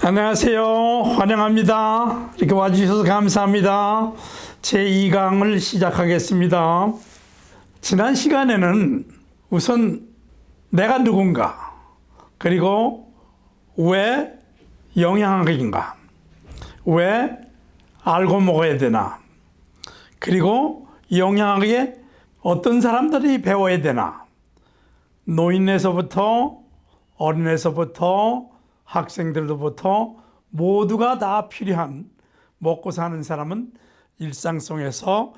안녕하세요. 환영합니다. 이렇게 와주셔서 감사합니다. 제2강을 시작하겠습니다. 지난 시간에는 우선 내가 누군가, 그리고 왜 영양학인가, 왜 알고 먹어야 되나, 그리고 영양학에 어떤 사람들이 배워야 되나, 노인에서부터 어린애서부터 학생들로부터 모두가 다 필요한, 먹고 사는 사람은 일상 속에서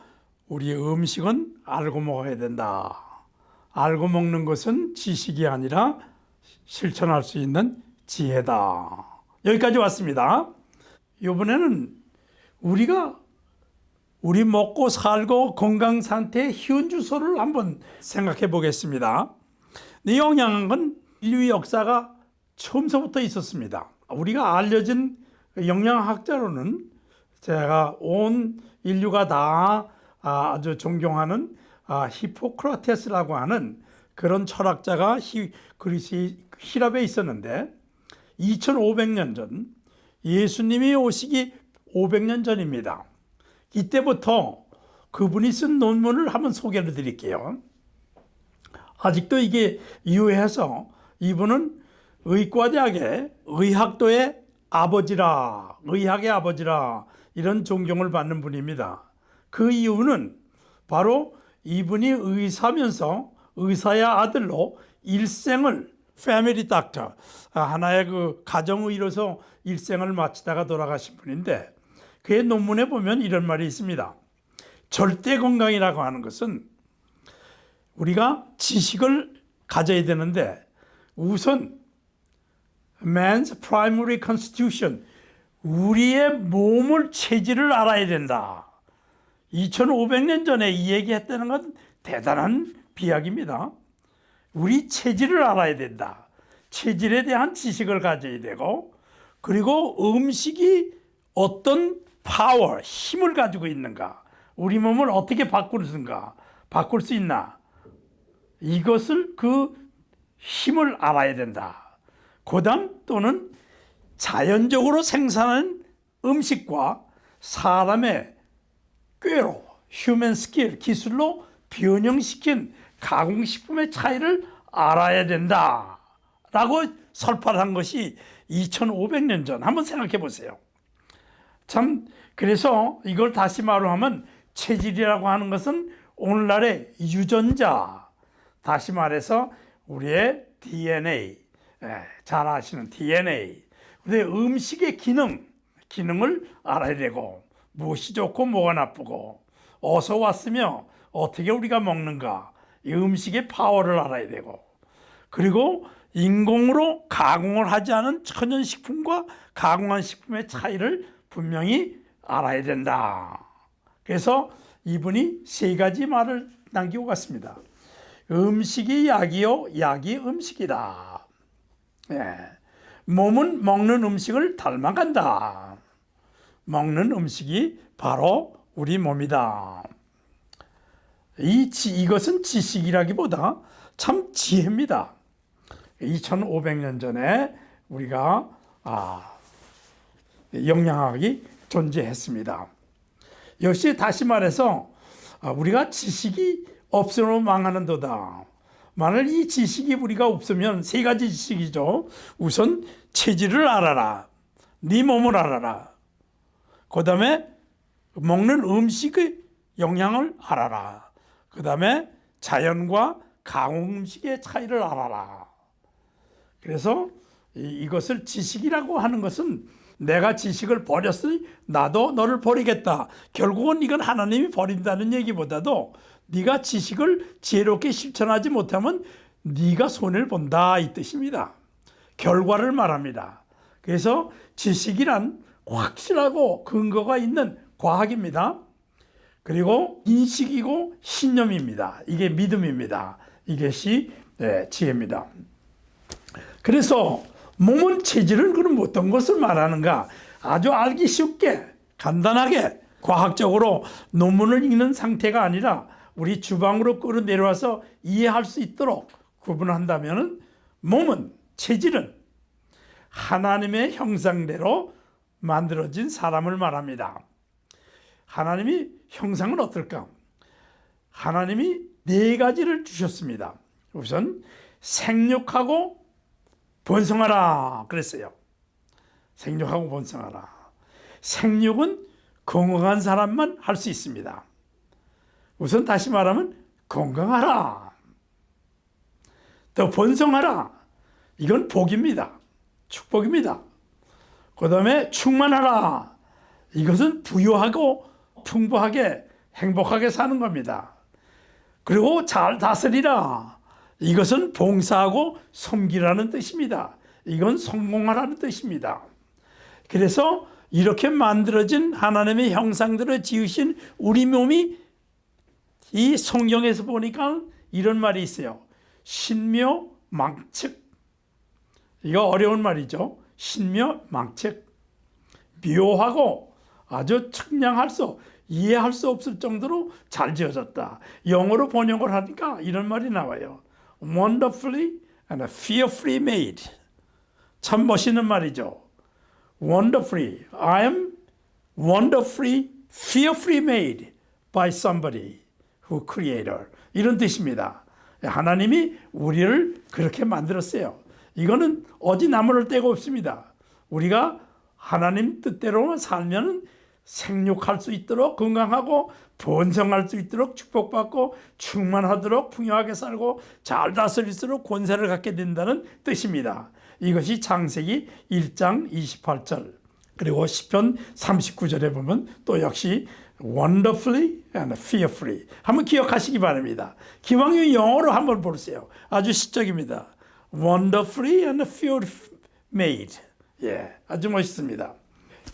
우리의 음식은 알고 먹어야 된다. 알고 먹는 것은 지식이 아니라 실천할 수 있는 지혜다. 여기까지 왔습니다. 이번에는 우리 먹고 살고 건강 상태의 쉬운 주소를 한번 생각해 보겠습니다. 이 영양학은 인류의 역사가 처음서부터 있었습니다. 우리가 알려진 영양학자로는 제가 온 인류가 다 아주 존경하는 히포크라테스라고 하는 그런 철학자가 그리스 히랍에 있었는데 2500년 전, 예수님이 오시기 500년 전입니다. 이때부터 그분이 쓴 논문을 한번 소개를 드릴게요. 아직도 이게 유효해서 이분은 의과대학의 의학도의 아버지라, 의학의 아버지라 이런 존경을 받는 분입니다. 그 이유는 바로 이분이 의사면서 의사의 아들로 일생을 패밀리 닥터, 하나의 그 가정의로서 일생을 마치다가 돌아가신 분인데, 그의 논문에 보면 이런 말이 있습니다. 절대 건강이라고 하는 것은 우리가 지식을 가져야 되는데, 우선 man's primary constitution, 우리의 몸을 체질을 알아야 된다. 2500년 전에 이 얘기했다는 건 대단한 비약입니다. 우리 체질을 알아야 된다. 체질에 대한 지식을 가져야 되고, 그리고 음식이 어떤 파워, 힘을 가지고 있는가, 우리 몸을 어떻게 바꿀 수 있나, 이것을 그 힘을 알아야 된다. 고당 또는 자연적으로 생산한 음식과 사람의 꾀로, 휴먼 스킬, 기술로 변형시킨 가공식품의 차이를 알아야 된다 라고 설파한 것이 2500년 전. 한번 생각해 보세요. 참, 그래서 이걸 다시 말로 하면 체질이라고 하는 것은 오늘날의 유전자, 다시 말해서 우리의 DNA, 잘 아시는 DNA, 우리의 음식의 기능을 알아야 되고, 무엇이 좋고 뭐가 나쁘고, 어디서 왔으며 어떻게 우리가 먹는가, 이 음식의 파워를 알아야 되고, 그리고 인공으로 가공을 하지 않은 천연식품과 가공한 식품의 차이를 분명히 알아야 된다. 그래서 이분이 세 가지 말을 남기고 갔습니다. 음식이 약이요, 약이 음식이다. 몸은 먹는 음식을 닮아간다. 먹는 음식이 바로 우리 몸이다. 이것은 지식이라기보다 참 지혜입니다. 2500년 전에 우리가 영양학이 존재했습니다. 역시 다시 말해서 우리가 지식이 없으면 망하는도다. 만일 이 지식이 우리가 없으면 세 가지 지식이죠. 우선 체질을 알아라. 네 몸을 알아라. 그 다음에 먹는 음식의 영양을 알아라. 그 다음에 자연과 가공 음식의 차이를 알아라. 그래서 이것을 지식이라고 하는 것은 내가 지식을 버렸으니 나도 너를 버리겠다. 결국은 이건 하나님이 버린다는 얘기보다도 네가 지식을 지혜롭게 실천하지 못하면 네가 손해를 본다, 이 뜻입니다. 결과를 말합니다. 그래서 지식이란 확실하고 근거가 있는 과학입니다. 그리고 인식이고 신념입니다. 이게 믿음입니다. 이것이 지혜입니다. 그래서 몸은 체질은 그럼 어떤 것을 말하는가? 아주 알기 쉽게 간단하게 과학적으로 논문을 읽는 상태가 아니라 우리 주방으로 끌어내려와서 이해할 수 있도록 구분한다면, 몸은, 체질은 하나님의 형상대로 만들어진 사람을 말합니다. 하나님이 형상은 어떨까? 하나님이 네 가지를 주셨습니다. 우선 생육하고 번성하라 그랬어요. 생육하고 번성하라. 생육은 건강한 사람만 할 수 있습니다. 우선 다시 말하면 건강하라. 또 번성하라. 이건 복입니다. 축복입니다. 그 다음에 충만하라. 이것은 부유하고 풍부하게 행복하게 사는 겁니다. 그리고 잘 다스리라. 이것은 봉사하고 섬기라는 뜻입니다. 이건 성공하라는 뜻입니다. 그래서 이렇게 만들어진 하나님의 형상대로 지으신 우리 몸이 이 성경에서 보니까 이런 말이 있어요. 신묘망측. 이거 어려운 말이죠. 신묘망측. 묘하고 아주 측량할 수, 이해할 수 없을 정도로 잘 지어졌다. 영어로 번역을 하니까 이런 말이 나와요. Wonderfully and fearfully made. 참 멋있는 말이죠. Wonderfully. I am wonderfully, fearfully made by somebody who created. 이런 뜻입니다. 하나님이 우리를 그렇게 만들었어요. 이거는 어디 나무를 떼고 없습니다. 우리가 하나님 뜻대로만 살면 생육할 수 있도록 건강하고 번성할 수 있도록 축복받고 충만하도록 풍요하게 살고 잘 다스릴수록 권세를 갖게 된다는 뜻입니다. 이것이 창세기 1장 28절 그리고 시편 39절에 보면 또 역시 wonderfully and fearfully 한번 기억하시기 바랍니다. 기왕이면 영어로 한번 보세요. 아주 시적입니다. wonderfully and fearfully made. 예, 아주 멋있습니다.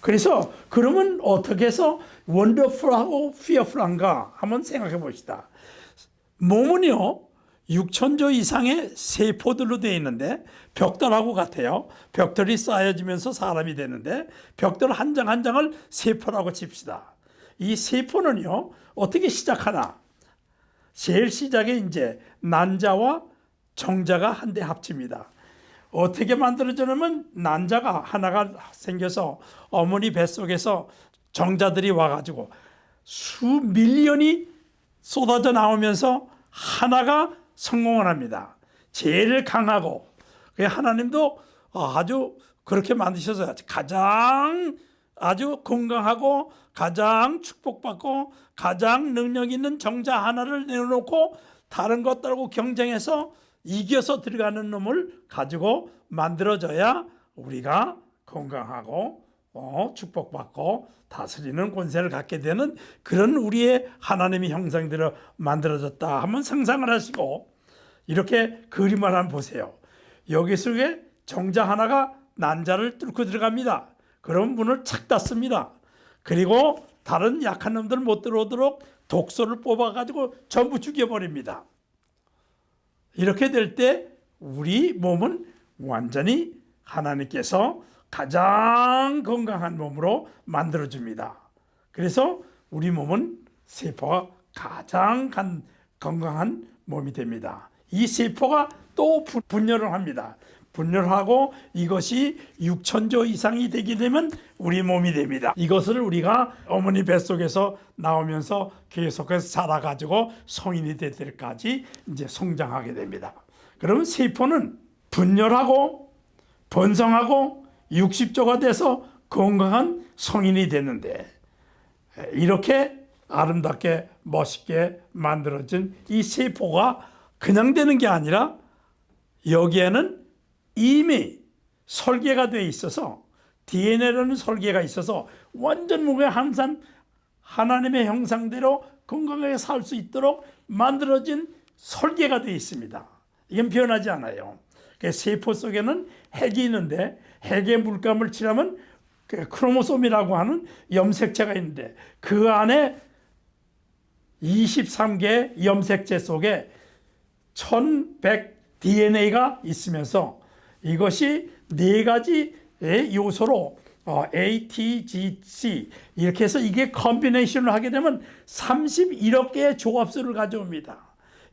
그래서 그러면 어떻게 해서 wonderful하고 fearful한가 한번 생각해 봅시다. 몸은요 6,000조 이상의 세포들로 되어 있는데 벽돌하고 같아요. 벽돌이 쌓여지면서 사람이 되는데 벽돌 한 장 한 장을 세포라고 칩시다. 이 세포는요 어떻게 시작하나? 제일 시작에 이제 난자와 정자가 한데 합칩니다. 어떻게 만들어지냐면 난자가 하나가 생겨서 어머니 뱃속에서 정자들이 와가지고 수밀리언이 쏟아져 나오면서 하나가 성공을 합니다. 제일 강하고 하나님도 아주 그렇게 만드셔서 가장 아주 건강하고 가장 축복받고 가장 능력 있는 정자 하나를 내놓고 다른 것들하고 경쟁해서 이겨서 들어가는 놈을 가지고 만들어져야 우리가 건강하고 축복받고 다스리는 권세를 갖게 되는 그런 우리의 하나님의 형상대로 만들어졌다. 한번 상상을 하시고 이렇게 그림을 한번 보세요. 여기 속에 정자 하나가 난자를 뚫고 들어갑니다. 그럼 문을 착 닫습니다. 그리고 다른 약한 놈들 못 들어오도록 독소를 뽑아가지고 전부 죽여버립니다. 이렇게 될 때 우리 몸은 완전히 하나님께서 가장 건강한 몸으로 만들어줍니다. 그래서 우리 몸은 세포가 가장 건강한 몸이 됩니다. 이 세포가 또 분열을 합니다. 분열하고 이것이 6,000조 이상이 되게 되면 우리 몸이 됩니다. 이것을 우리가 어머니 뱃속에서 나오면서 계속해서 자라가지고 성인이 될 때까지 이제 성장하게 됩니다. 그러면 세포는 분열하고 번성하고 60조가 돼서 건강한 성인이 되는데 이렇게 아름답게 멋있게 만들어진 이 세포가 그냥 되는 게 아니라 여기에는 이미 설계가 되어 있어서 DNA라는 설계가 있어서 완전 몸에 항상 하나님의 형상대로 건강하게 살 수 있도록 만들어진 설계가 되어 있습니다. 이건 변하지 않아요. 세포 속에는 핵이 있는데 핵에 물감을 칠하면 크로모솜이라고 하는 염색체가 있는데 그 안에 23개의 염색체 속에 1100 DNA가 있으면서 이것이 네 가지의 요소로 A, T, G, C 이렇게 해서 이게 컴비네이션을 하게 되면 31억 개의 조합수를 가져옵니다.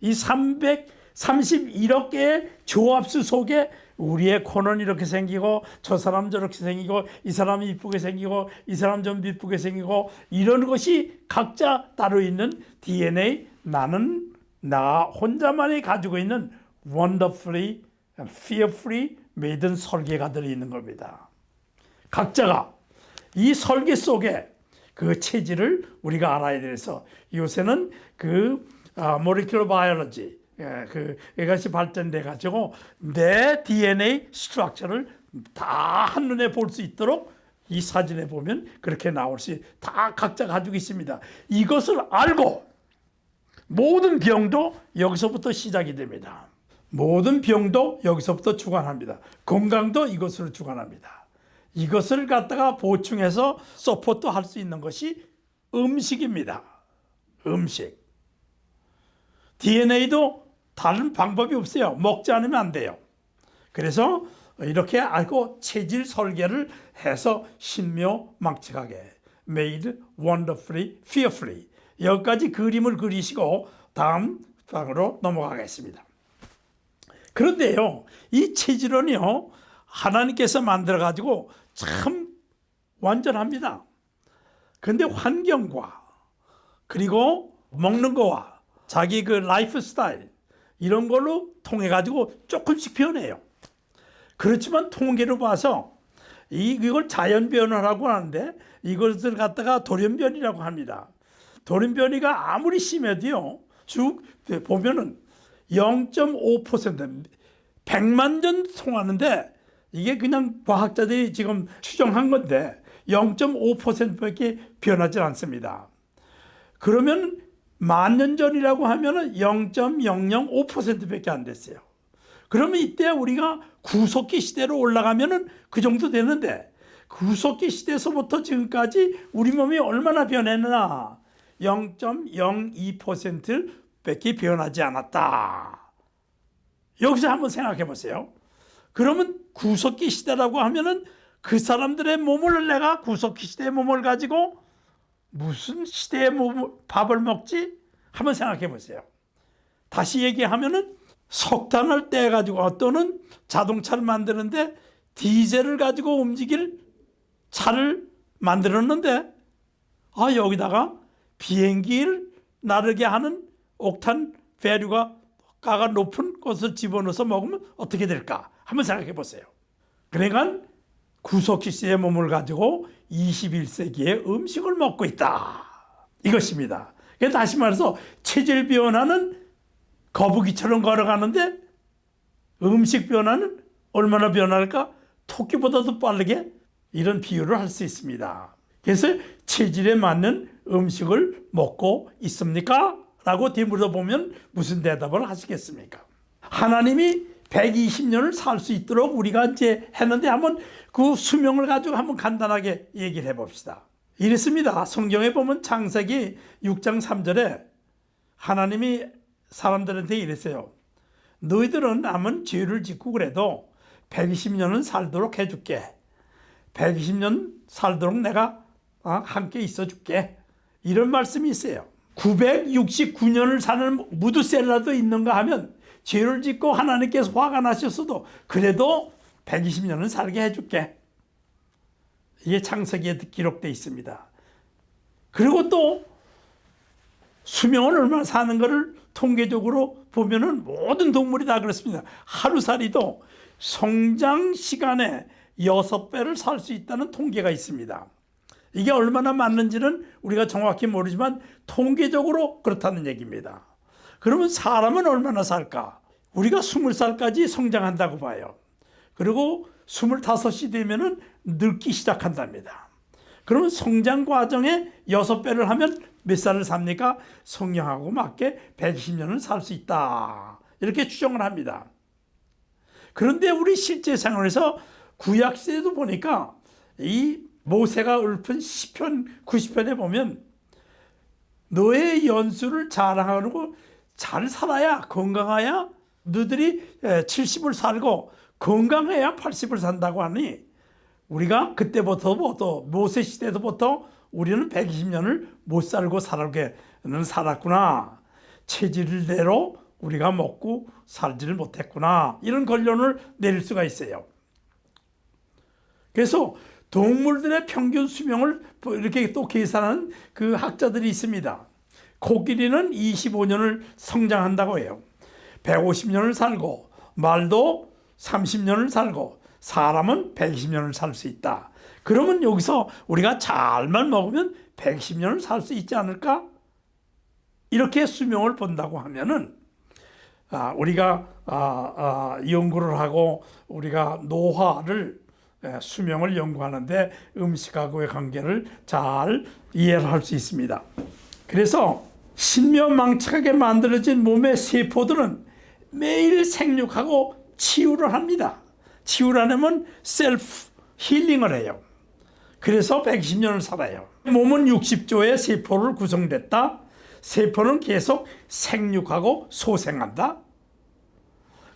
이 331억 개의 조합수 속에 우리의 코는 이렇게 생기고 저 사람 저렇게 생기고 이 사람이 이쁘게 생기고 이 사람 좀 이쁘게 생기고 이런 것이 각자 따로 있는 DNA, 나는 나 혼자만이 가지고 있는 wonderfully and fearfully made 설계가들이 있는 겁니다. 각자가 이 설계 속에 그 체질을 우리가 알아야 돼서 요새는 molecular biology 이것이 발전돼 가지고 내 DNA 스트럭처를 다 한눈에 볼 수 있도록 이 사진에 보면 그렇게 나올 수 다 각자 가지고 있습니다. 이것을 알고 모든 병도 여기서부터 시작이 됩니다. 모든 병도 여기서부터 주관합니다. 건강도 이것으로 주관합니다. 이것을 갖다가 보충해서 서포트 할 수 있는 것이 음식입니다. 음식. DNA도 다른 방법이 없어요. 먹지 않으면 안 돼요. 그래서 이렇게 알고 체질 설계를 해서 신묘망측하게 made wonderfully fearfully 여기까지 그림을 그리시고 다음 방으로 넘어가겠습니다. 그런데요, 이 체질은요 하나님께서 만들어 가지고 참 완전합니다. 그런데 환경과 그리고 먹는 거와 자기 그 라이프 스타일 이런 걸로 통해 가지고 조금씩 변해요. 그렇지만 통계로 봐서 이걸 자연변화라고 하는데 이것을 갖다가 돌연변이라고 합니다. 돌연변이가 아무리 심해도요, 쭉 보면은 0.5% 100만 년 통하는데 이게 그냥 과학자들이 지금 추정한 건데 0.5%밖에 변하지 않습니다. 그러면 10,000년 전이라고 하면은 0.005%밖에 안 됐어요. 그러면 이때 우리가 구석기 시대로 올라가면은 그 정도 되는데 구석기 시대에서부터 지금까지 우리 몸이 얼마나 변했나? 0.02%밖에 변하지 않았다. 여기서 한번 생각해 보세요. 그러면 구석기 시대라고 하면은 그 사람들의 몸을 내가 구석기 시대의 몸을 가지고 무슨 시대의 밥을 먹지? 한번 생각해 보세요. 다시 얘기하면은 석탄을 떼 가지고 또는 자동차를 만드는데 디젤을 가지고 움직일 차를 만들었는데 여기다가 비행기를 나르게 하는 옥탄 배류가 가가 높은 것을 집어넣어서 먹으면 어떻게 될까? 한번 생각해 보세요. 그러니까 구석기 시대의 몸을 가지고 21세기의 음식을 먹고 있다. 이것입니다. 다시 말해서 체질 변화는 거북이처럼 걸어가는데 음식 변화는 얼마나 변할까? 토끼보다도 빠르게 이런 비유를 할 수 있습니다. 그래서 체질에 맞는 음식을 먹고 있습니까? 라고 되물어보면 무슨 대답을 하시겠습니까? 하나님이 120년을 살 수 있도록 우리가 이제 했는데 한번 그 수명을 가지고 한번 간단하게 얘기를 해봅시다. 이랬습니다. 성경에 보면 창세기 6장 3절에 하나님이 사람들한테 이랬어요. 너희들은 남은 죄를 짓고 그래도 120년은 살도록 해줄게. 120년 살도록 내가 함께 있어줄게. 이런 말씀이 있어요. 969년을 사는 무드셀라도 있는가 하면 죄를 짓고 하나님께서 화가 나셨어도 그래도 120년은 살게 해줄게. 이게 창세기에 기록되어 있습니다. 그리고 또 수명을 얼마나 사는 것을 통계적으로 보면은 모든 동물이 다 그렇습니다. 하루살이도 성장 시간에 6배를 살 수 있다는 통계가 있습니다. 이게 얼마나 맞는지는 우리가 정확히 모르지만 통계적으로 그렇다는 얘기입니다. 그러면 사람은 얼마나 살까? 우리가 20살까지 성장한다고 봐요. 그리고 25이 되면은 늙기 시작한답니다. 그러면 성장 과정에 6배를 하면 몇 살을 삽니까? 성령하고 맞게 120년을 살 수 있다. 이렇게 추정을 합니다. 그런데 우리 실제 생활에서 구약시대도 보니까 이 모세가 읊은 시편 90편에 보면 너의 연수를 자랑하고 잘 살아야 건강해야 너희들이 70을 살고 건강해야 80을 산다고 하니 우리가 그때부터 모세 시대부터 우리는 120년을 못 살고 살았구나. 체질대로 우리가 먹고 살지를 못했구나, 이런 결론을 내릴 수가 있어요. 그래서 동물들의 평균 수명을 이렇게 또 계산하는 그 학자들이 있습니다. 코끼리는 25년을 성장한다고 해요. 150년을 살고, 말도 30년을 살고, 사람은 120년을 살 수 있다. 그러면 여기서 우리가 잘만 먹으면 110년을 살 수 있지 않을까? 이렇게 수명을 본다고 하면은, 우리가 연구를 하고 우리가 노화를, 수명을 연구하는데 음식하고의 관계를 잘 이해를 할 수 있습니다. 그래서 신묘망측하게 만들어진 몸의 세포들은 매일 생육하고 치유를 합니다. 치유를 하려면 셀프 힐링을 해요. 그래서 120년을 살아요. 몸은 60조의 세포를 구성됐다. 세포는 계속 생육하고 소생한다.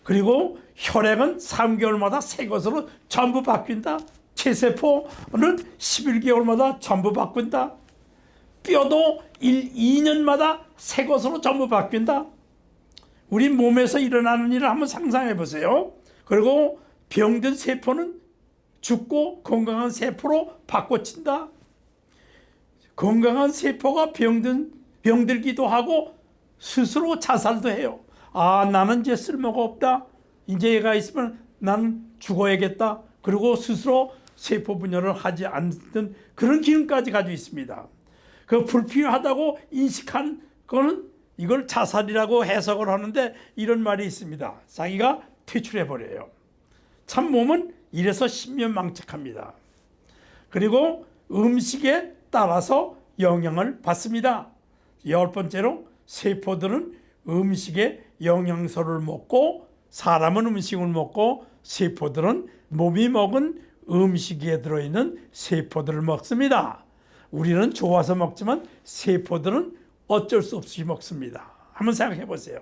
그리고 혈액은 3개월마다 새 것으로 전부 바뀐다. 체세포는 11개월마다 전부 바뀐다. 뼈도 2년마다 새 것으로 전부 바뀐다. 우리 몸에서 일어나는 일을 한번 상상해 보세요. 그리고 병든 세포는 죽고 건강한 세포로 바꿔친다. 건강한 세포가 병들기도 하고 스스로 자살도 해요. 나는 이제 쓸모가 없다. 이제 얘가 있으면 나는 죽어야겠다. 그리고 스스로 세포 분열을 하지 않는 그런 기능까지 가지고 있습니다. 그 불필요하다고 인식한 거는 이걸 자살이라고 해석을 하는데 이런 말이 있습니다. 자기가 퇴출해버려요. 참 몸은 이래서 신묘망측합니다. 그리고 음식에 따라서 영향을 받습니다. 10번째로 세포들은 음식에 영양소를 먹고, 사람은 음식을 먹고 세포들은 몸이 먹은 음식에 들어있는 세포들을 먹습니다. 우리는 좋아서 먹지만 세포들은 어쩔 수 없이 먹습니다. 한번 생각해 보세요.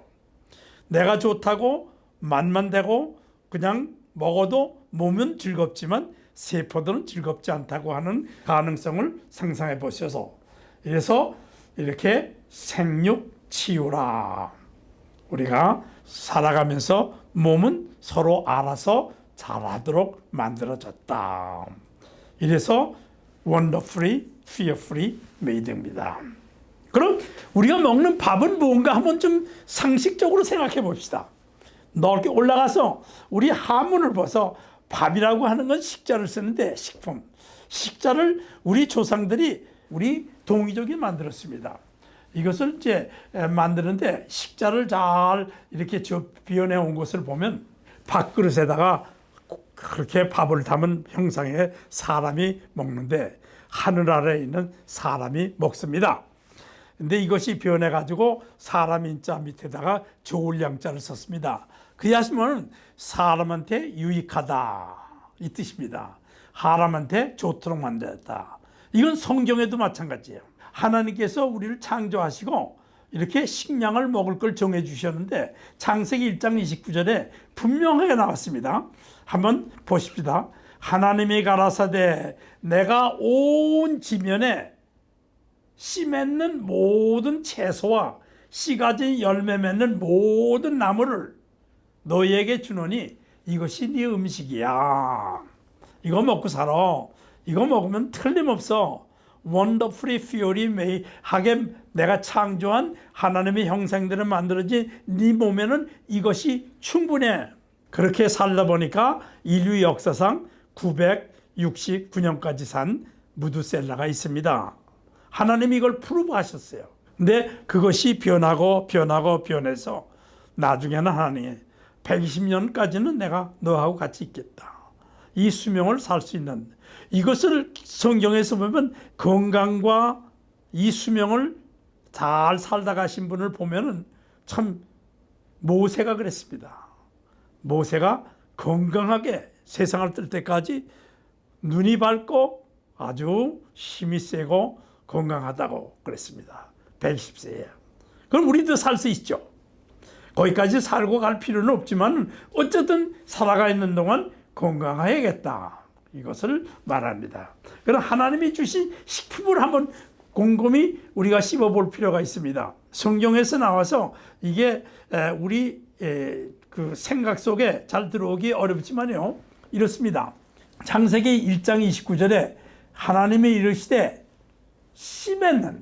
내가 좋다고 맛만 대고 그냥 먹어도 몸은 즐겁지만 세포들은 즐겁지 않다고 하는 가능성을 상상해 보셔서, 그래서 이렇게 생육치유라. 우리가 살아가면서 몸은 서로 알아서 잘하도록 만들어졌다. 이래서 wonderfully, fearfully made입니다. 그럼 우리가 먹는 밥은 뭔가 한번 좀 상식적으로 생각해 봅시다. 넓게 올라가서 우리 한문을 봐서 밥이라고 하는 건 식자를 쓰는데, 식품. 식자를 우리 조상들이 우리 동이족이 만들었습니다. 이것을 이제 만드는데 식자를 잘 이렇게 비워내 온 것을 보면 밥그릇에다가 그렇게 밥을 담은 형상의 사람이 먹는데 하늘 아래에 있는 사람이 먹습니다. 근데 이것이 변해 가지고 사람 인자 밑에다가 좋을 양자를 썼습니다. 그야말로 사람한테 유익하다 이 뜻입니다. 사람한테 좋도록 만들었다. 이건 성경에도 마찬가지예요. 하나님께서 우리를 창조하시고 이렇게 식량을 먹을 걸 정해 주셨는데 창세기 1장 29절에 분명하게 나왔습니다. 한번 보십시다. 하나님이 가라사대 내가 온 지면에 씨 맺는 모든 채소와 씨 가진 열매 맺는 모든 나무를 너희에게 주노니 이것이 네 음식이야. 이거 먹고 살아. 이거 먹으면 틀림없어. wonderfully, fearfully made 하게 내가 창조한 하나님의 형상대로 만들어진 네 몸에는 이것이 충분해. 그렇게 살다 보니까 인류 역사상 969년까지 산 무두셀라가 있습니다. 하나님이 이걸 프루브하셨어요. 근데 그것이 변해서 나중에는 하나님이 120년까지는 내가 너하고 같이 있겠다. 이 수명을 살 수 있는, 이것을 성경에서 보면 건강과 이 수명을 잘 살다 가신 분을 보면은 참 모세가 그랬습니다. 모세가 건강하게 세상을 뜰 때까지 눈이 밝고 아주 힘이 세고 건강하다고 그랬습니다. 110세에. 그럼 우리도 살 수 있죠. 거기까지 살고 갈 필요는 없지만 어쨌든 살아가 있는 동안 건강해야겠다. 이것을 말합니다. 그럼 하나님이 주신 식품을 한번 곰곰이 우리가 씹어볼 필요가 있습니다. 성경에서 나와서 이게 우리 그 생각 속에 잘 들어오기 어렵지만요, 이렇습니다. 창세기 1장 29절에 하나님이 이르시되 씨 맺는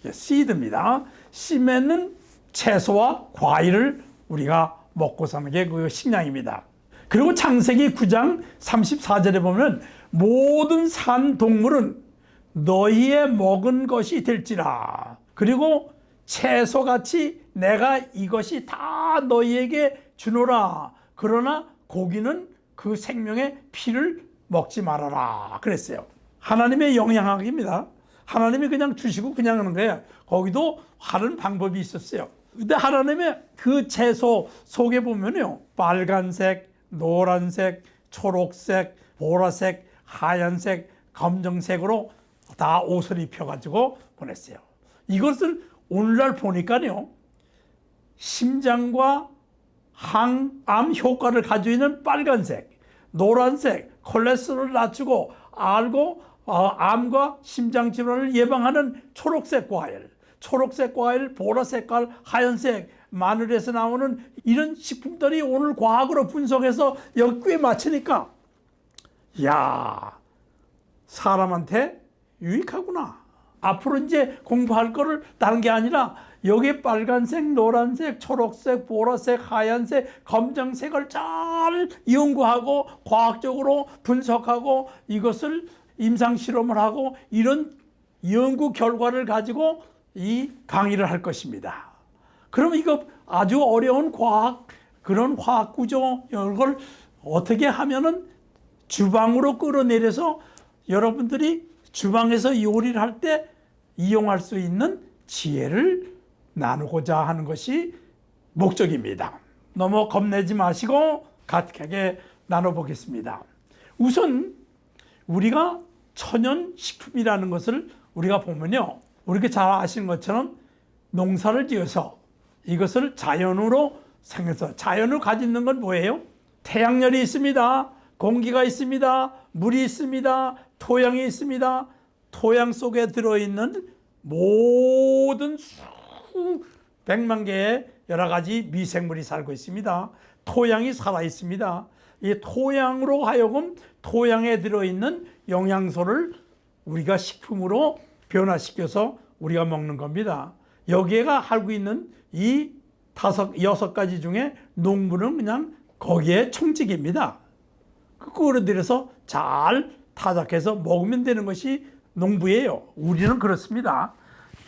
씨드입니다. 씨 맺는 채소와 과일을 우리가 먹고 사는 게 그 식량입니다. 그리고 창세기 9장 34절에 보면 모든 산 동물은 너희의 먹은 것이 될지라. 그리고 채소같이 내가 이것이 다 너희에게 주노라. 그러나 고기는 그 생명의 피를 먹지 말아라 그랬어요. 하나님의 영향학입니다. 하나님이 그냥 주시고 그냥 하는 거예요. 거기도 하는 방법이 있었어요. 근데 하나님의 그 채소 속에 보면요, 빨간색, 노란색, 초록색, 보라색, 하얀색, 검정색으로 다 옷을 입혀가지고 보냈어요. 이것을 오늘날 보니까요, 심장과 항암 효과를 가지고 있는 빨간색, 노란색, 콜레스테롤을 낮추고 알고 암과 심장 질환을 예방하는 초록색 과일, 보라색 과일, 하얀색, 마늘에서 나오는 이런 식품들이 오늘 과학으로 분석해서 여기에 맞추니까, 야, 사람한테 유익하구나. 앞으로 이제 공부할 거를 다른 게 아니라 여기에 빨간색, 노란색, 초록색, 보라색, 하얀색, 검정색을 잘 연구하고 과학적으로 분석하고 이것을 임상 실험을 하고 이런 연구 결과를 가지고 이 강의를 할 것입니다. 그럼 이거 아주 어려운 과학, 그런 화학 구조 이런 걸 어떻게 하면은 주방으로 끌어내려서 여러분들이 주방에서 요리를 할 때 이용할 수 있는 지혜를 나누고자 하는 것이 목적입니다. 너무 겁내지 마시고 가득하게 나눠보겠습니다. 우선 우리가 천연식품이라는 것을 우리가 보면요, 우리가 잘 아시는 것처럼 농사를 지어서 이것을 자연으로 생겨서, 자연을 가지고 있는 건 뭐예요? 태양열이 있습니다. 공기가 있습니다. 물이 있습니다. 토양이 있습니다. 토양 속에 들어있는 모든 수백만 개의 여러 가지 미생물이 살고 있습니다. 토양이 살아 있습니다. 이 토양으로 하여금 토양에 들어있는 영양소를 우리가 식품으로 변화시켜서 우리가 먹는 겁니다. 여기에가 하고 있는 이 여섯 가지 중에 농부는 그냥 거기에 총칙입니다. 그거를 들여서 잘 타작해서 먹으면 되는 것이 농부예요. 우리는 그렇습니다.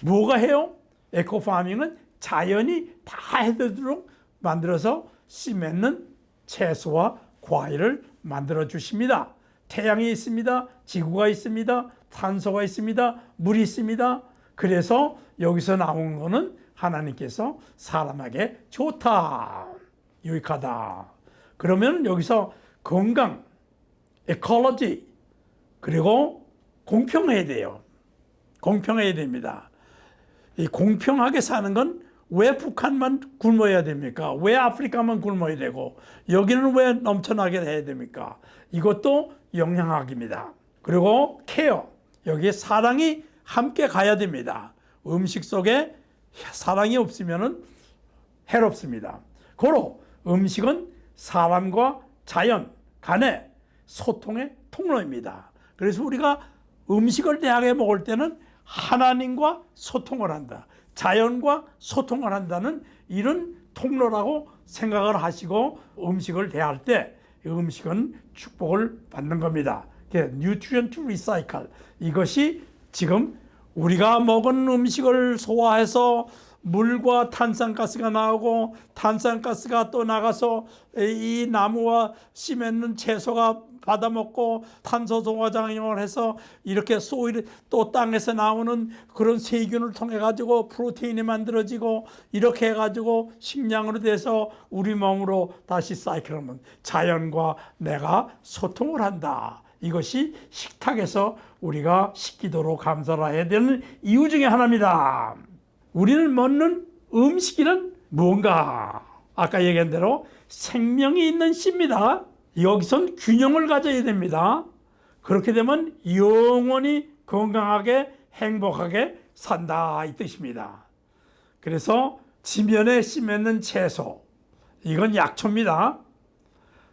뭐가 해요? 에코파밍은 자연이 다 해되도록 만들어서 씨 맺는 채소와 과일을 만들어 주십니다. 태양이 있습니다. 지구가 있습니다. 탄소가 있습니다. 물이 있습니다. 그래서 여기서 나온 거는 하나님께서 사람에게 좋다, 유익하다. 그러면 여기서 건강, 에콜로지, 그리고 공평해야 돼요. 공평해야 됩니다. 이 공평하게 사는 건 왜 북한만 굶어야 됩니까? 왜 아프리카만 굶어야 되고 여기는 왜 넘쳐나게 해야 됩니까? 이것도 영양학입니다. 그리고 케어, 여기에 사랑이 함께 가야 됩니다. 음식 속에 사랑이 없으면 해롭습니다. 고로 음식은 사람과 자연 간의 소통의 통로입니다. 그래서 우리가 음식을 대하게 먹을 때는 하나님과 소통을 한다, 자연과 소통을 한다는 이런 통로라고 생각을 하시고 음식을 대할 때 음식은 축복을 받는 겁니다. Nutrient to Recycle, 이것이 지금 우리가 먹은 음식을 소화해서 물과 탄산가스가 나오고 탄산가스가 또 나가서 이 나무와 씨 맺는 채소가 받아먹고 탄소 동화작용을 해서 이렇게 소일 또 땅에서 나오는 그런 세균을 통해 가지고 프로테인이 만들어지고 이렇게 해가지고 식량으로 돼서 우리 몸으로 다시 사이클하면 자연과 내가 소통을 한다. 이것이 식탁에서 우리가 식기도로 감사를 해야 되는 이유 중에 하나입니다. 우리는 먹는 음식이란 뭔가? 아까 얘기한 대로 생명이 있는 씨입니다. 여기선 균형을 가져야 됩니다. 그렇게 되면 영원히 건강하게 행복하게 산다 이 뜻입니다. 그래서 지면에 씨 맺는 채소, 이건 약초입니다.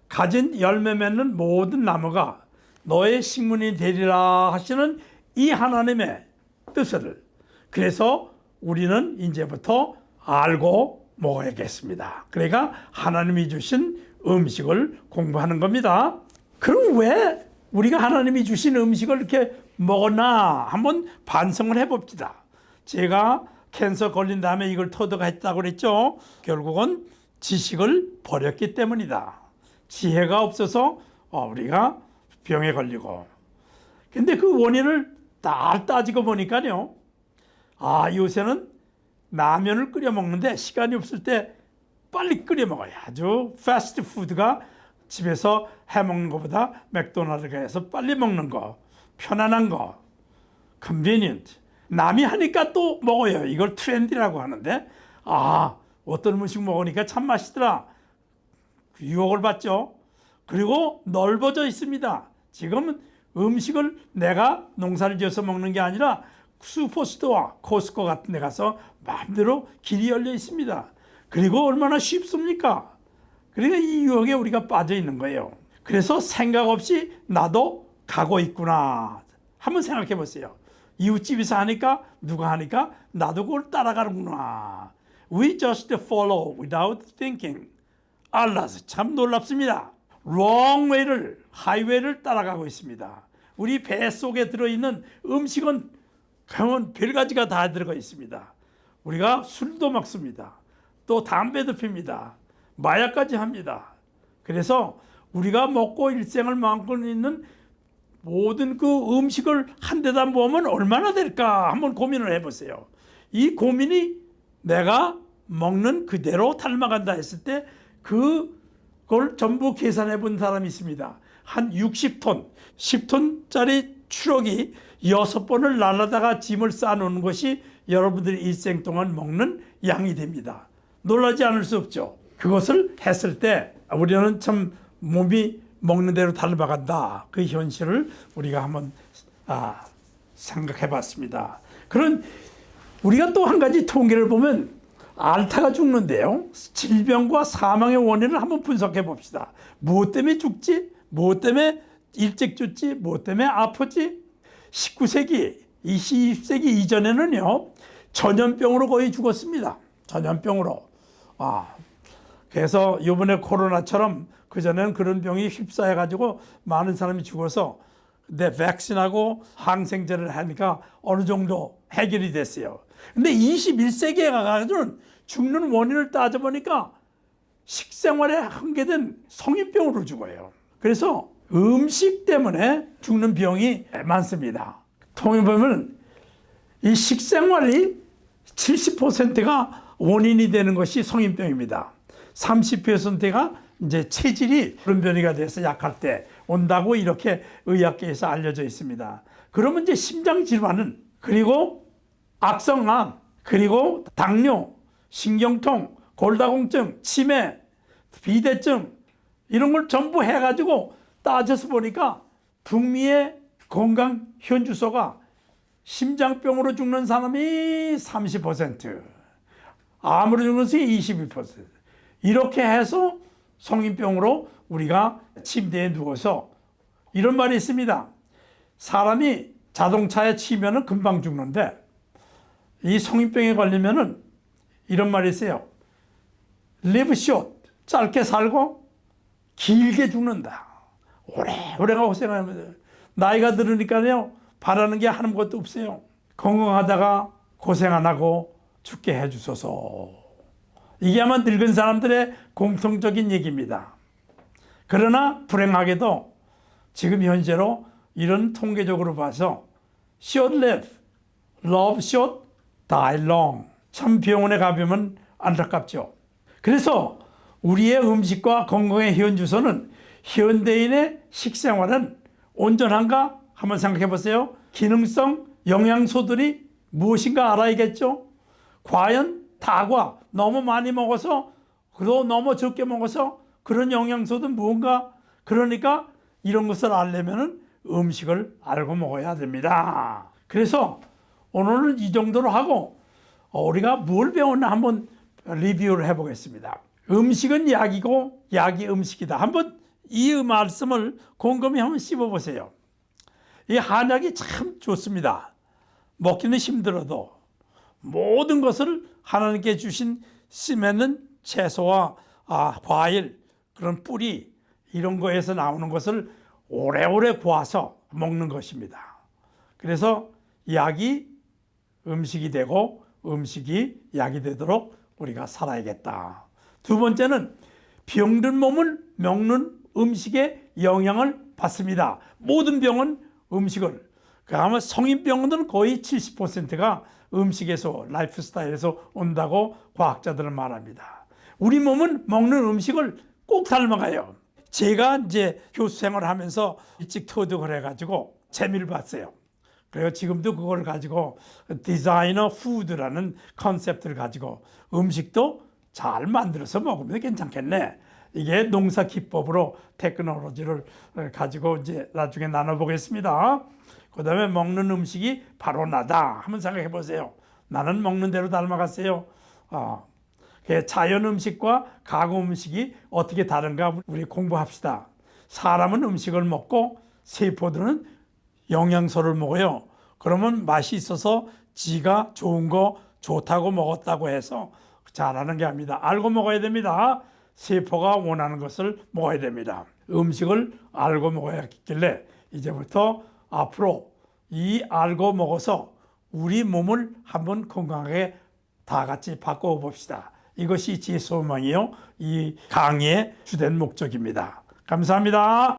가진 열매 맺는 모든 나무가 너의 식문이 되리라 하시는 이 하나님의 뜻을, 그래서 우리는 이제부터 알고 먹어야겠습니다. 그러니까 하나님이 주신 음식을 공부하는 겁니다. 그럼 왜 우리가 하나님이 주신 음식을 이렇게 먹었나 한번 반성을 해봅시다. 제가 캔서 걸린 다음에 이걸 터득 했다고 그랬죠. 결국은 지식을 버렸기 때문이다. 지혜가 없어서 우리가 병에 걸리고. 근데 그 원인을 딱 따지고 보니까요, 요새는 라면을 끓여 먹는데 시간이 없을 때 빨리 끓여 먹어요. 아주 패스트푸드가 집에서 해 먹는 것보다 맥도날드 가서 빨리 먹는 거, 편안한 거, convenient. 남이 하니까 또 먹어요. 이걸 트렌디라고 하는데, 어떤 음식 먹으니까 참 맛있더라. 유혹을 받죠. 그리고 넓어져 있습니다. 지금 음식을 내가 농사를 지어서 먹는 게 아니라 슈퍼스토어, 코스코 같은 데 가서 마음대로 길이 열려 있습니다. 그리고 얼마나 쉽습니까? 그러니까 이 유혹에 우리가 빠져 있는 거예요. 그래서 생각 없이 나도 가고 있구나. 한번 생각해 보세요. 이웃집에서 하니까, 누가 하니까 나도 그걸 따라가는구나. We just follow without thinking. 알라스 참 놀랍습니다. wrong way를, 하이웨이를 따라가고 있습니다. 우리 배 속에 들어있는 음식은 그러면 별가지가 다 들어가 있습니다. 우리가 술도 먹습니다. 또 담배도 핍니다. 마약까지 합니다. 그래서 우리가 먹고 일생을 만고 있는 모든 그 음식을 한 대다 모으면 얼마나 될까 한번 고민을 해보세요. 이 고민이 내가 먹는 그대로 닮아간다 했을 때 그걸 전부 계산해 본 사람이 있습니다. 한 60톤, 10톤짜리 추럭이 6번을 날라다가 짐을 쌓아놓는 것이 여러분들이 일생 동안 먹는 양이 됩니다. 놀라지 않을 수 없죠. 그것을 했을 때 우리는 참 몸이 먹는 대로 닮아간다. 그 현실을 우리가 한번 생각해 봤습니다. 그런 우리가 또 한 가지 통계를 보면 알타가 죽는데요. 질병과 사망의 원인을 한번 분석해 봅시다. 무엇 때문에 죽지? 무엇 때문에 일찍 죽지? 무엇 때문에 아프지? 19세기, 20세기 이전에는요, 전염병으로 거의 죽었습니다. 전염병으로. 그래서 이번에 코로나처럼 그전에는 그런 병이 휩싸여가지고 많은 사람이 죽어서 백신하고 항생제를 하니까 어느 정도 해결이 됐어요. 근데 21세기에 가가지고는 죽는 원인을 따져보니까 식생활에 한계된 성인병으로 죽어요. 그래서 음식 때문에 죽는 병이 많습니다. 통계 보면 이 식생활이 70%가 원인이 되는 것이 성인병입니다. 30%가 이제 체질이 그런 변이가 돼서 약할 때 온다고 이렇게 의학계에서 알려져 있습니다. 그러면 이제 심장 질환은, 그리고 악성암, 그리고 당뇨, 신경통, 골다공증, 치매, 비대증 이런 걸 전부 해가지고 따져서 보니까 북미의 건강 현주소가 심장병으로 죽는 사람이 30%, 암으로 죽는 사람이 22%. 이렇게 해서 성인병으로 우리가 침대에 누워서, 이런 말이 있습니다. 사람이 자동차에 치면은 금방 죽는데 이 성인병에 걸리면은 이런 말이 있어요. live short, 짧게 살고 길게 죽는다. 오래오래가 고생하면서 나이가 들으니까요, 바라는 게 아무것도 없어요. 건강하다가 고생 안 하고 죽게 해주소서. 이게 아마 늙은 사람들의 공통적인 얘기입니다. 그러나 불행하게도 지금 현재로 이런 통계적으로 봐서 short live, love short, die long. 참 병원에 가보면 안타깝죠. 그래서 우리의 음식과 건강의 현주소는 현대인의 식생활은 온전한가? 한번 생각해 보세요. 기능성 영양소들이 무엇인가 알아야겠죠. 과연 다과 너무 많이 먹어서, 그리고 너무 적게 먹어서 그런 영양소든 무언가. 그러니까 이런 것을 알려면은 음식을 알고 먹어야 됩니다. 그래서 오늘은 이 정도로 하고 우리가 뭘 배웠나 한번 리뷰를 해보겠습니다. 음식은 약이고 약이 음식이다. 한번 이 말씀을 곰곰이 한번 씹어보세요. 이 한약이 참 좋습니다. 먹기는 힘들어도 모든 것을 하나님께 주신 씀에는 채소와 과일, 그런 뿌리 이런 거에서 나오는 것을 오래오래 구워서 먹는 것입니다. 그래서 약이 음식이 되고 음식이 약이 되도록 우리가 살아야겠다. 두 번째는 병든 몸은 먹는 음식에 영향을 받습니다. 모든 병은 음식을, 아마 성인병은 거의 70%가 음식에서, 라이프 스타일에서 온다고 과학자들은 말합니다. 우리 몸은 먹는 음식을 꼭 닮아가요. 제가 이제 교수 생활을 하면서 일찍 터득을 해가지고 재미를 봤어요. 그래서 지금도 그걸 가지고 디자이너 푸드라는 컨셉트를 가지고 음식도 잘 만들어서 먹으면 괜찮겠네. 이게 농사 기법으로 테크놀로지를 가지고 이제 나중에 나눠보겠습니다. 그 다음에 먹는 음식이 바로 나다. 한번 생각해 보세요. 나는 먹는 대로 닮아갔어요. 자연 음식과 가공 음식이 어떻게 다른가 우리 공부합시다. 사람은 음식을 먹고 세포들은 영양소를 먹어요. 그러면 맛이 있어서 지가 좋은 거 좋다고 먹었다고 해서 잘하는 게 아닙니다. 알고 먹어야 됩니다. 세포가 원하는 것을 먹어야 됩니다. 음식을 알고 먹어야 했길래 이제부터 앞으로 이 알고 먹어서 우리 몸을 한번 건강하게 다 같이 바꿔 봅시다. 이것이 제 소망이요. 이 강의의 주된 목적입니다. 감사합니다.